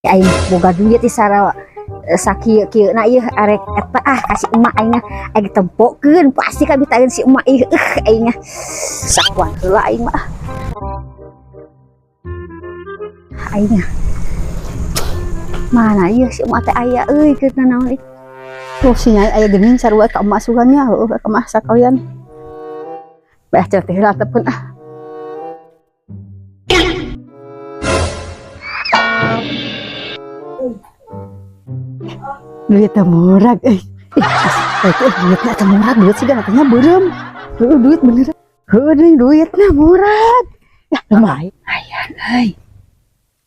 Aing boga duit di Sarawak sakieu kieu na ieu arek eta kasih emak aing aing tempokeun pasti ka bitaeun si emak ieu aing sakuan heula aing mah aing mana ieu si emak teh aya euy keuna naon ieu tuh si nyai aya geuning sarua ka emak sugannya heuh ka emak sakawian bae teh heula tepun duit murah duitnya murah duit sih katanya berem duit beneran duitnya murah ya lumayan ayan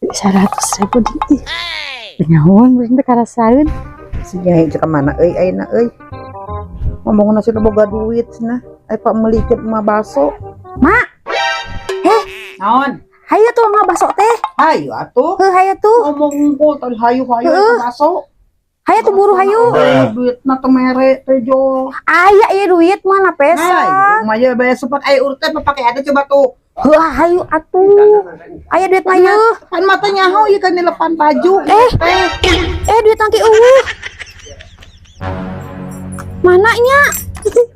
100.000 di nyawan bener karasaeun si nyai cek mana ayeuna ngomongna si boga duit cenah pak meulikeun mah baso mak naon hayu tuh mah baso teh hayu atuh hayu tuh ngomong kok tadi hayu baso hayu tuh buru hayu duitna teh mere teh jo aya ieu duit mana pesa mah ya bae supat aya urut teh pake ada coba tuh heuh hayu atuh aya duit mah yeuh kan mata nyaho ieu kan dilepan baju duit tangki mana nya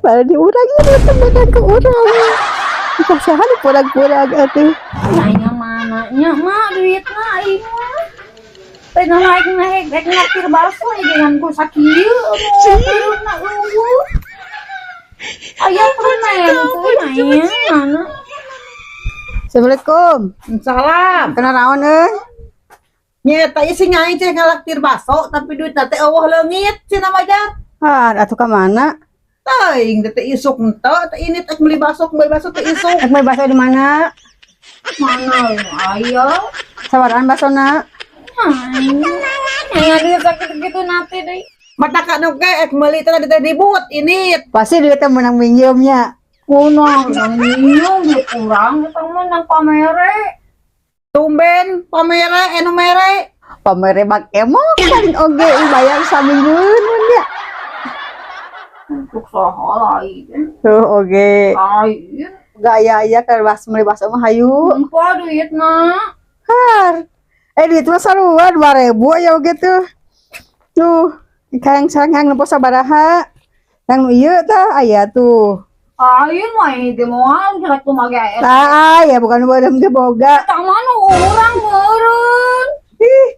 pada diurang ieu duit temenan ke urang pasahan purang-purang atuh nya mana nya mak duitna aing mah teh naik naktir baso dengan ku sakieu na aya permen tuh mana Assalamualaikum. salam Kenal naon euy? nyeta ieu si nyai teh ngalaktir baso tapi duitna teh eueuh leungit cenah wajar Atuh ka mana? teuing teh isuk henteu teh ini teh beli baso teh isuk Ek baso di mana? mana aya Sawaraan basona. Aya duit sakit gitu nanti deh. mata kanu ge ek meuli teh ribut ini Pasti dia teh menang minjemnya. Kunang minum kurang kita menang pamere. tumben pamere anu mere Pamere bak emok paling oge bayar saminggueun mun dia. Untuk saha lain. Tuh oge. Lain. Gaya keur meuli baso mah hayu. Empa duitna. Har. Duit mah sarua 2.000 aya oge tuh. Tuh, yang sareng nempo sabaraha. Yang nu ieu tah aya tuh. Ayeun mah ieu moal rek kumaha. Tah aya bukan beurem ge boga. Tang mana urang meureun. Ih,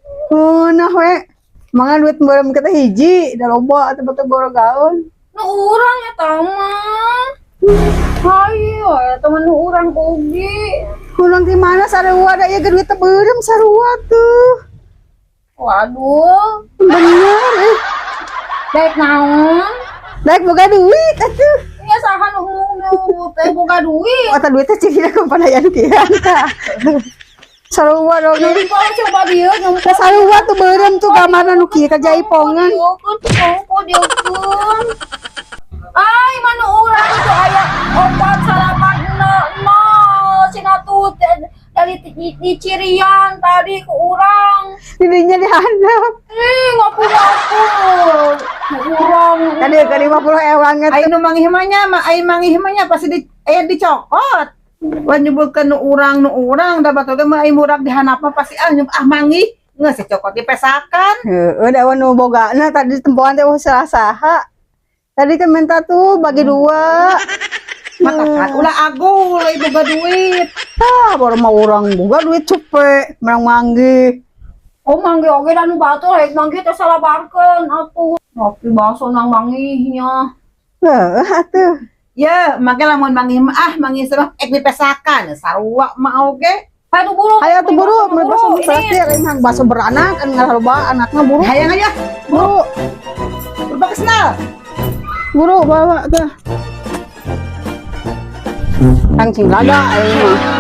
nah we. Mangga duit beurem kita hiji, da loba atuh batu boro gaun. Nu urang eta mah. Hayu temen nu urang kugi. Ulang di mana sarua da ieu duit teh beurem sarua tuh. Waduh. Bener Daek naon? Daek boga duit atuh. Ya saha nu teh boga duit. Eta duit teh cingina kepanayaan kieu tah. Sarua dong. Jadi kalau coba dia nyampe Sarua tuh beurem tuh gamarna nu kieu ka jaipongan. Diokun. Ay, mana orang tuh aya 4 cina tuh dari cirian tadi ke orang. Didinya dihandap. Ngaku orang. Tadi ke 50 ewang ai nu manggih pasti dicokot wan nyebutkeun nu urang da batoge mah ai murag dihanapna pasti manggih geus cokot dipesakan Heeh, da nu bogana tadi tempoan teh saha. Tadi kan minta tuh bagi 2. mata kan ulah agul ai boga duit Baru mau orang boga duit cepet menang manggih. Oh manggi oge dan batur rek manggi teh salah barkeun atuh. Ngopi baso nang manggihnya. Heeh atuh. ya make lamun manggih mah manggih sarua ek dipesakan sarua mah oge Hayu buru. Ayo tuh buru, mau baso terakhir ini baso beranak kan ngaloba anaknya buru. hayang aja Buru, berbakesnal buru bawa tuh. Tangcing laga ayo mah.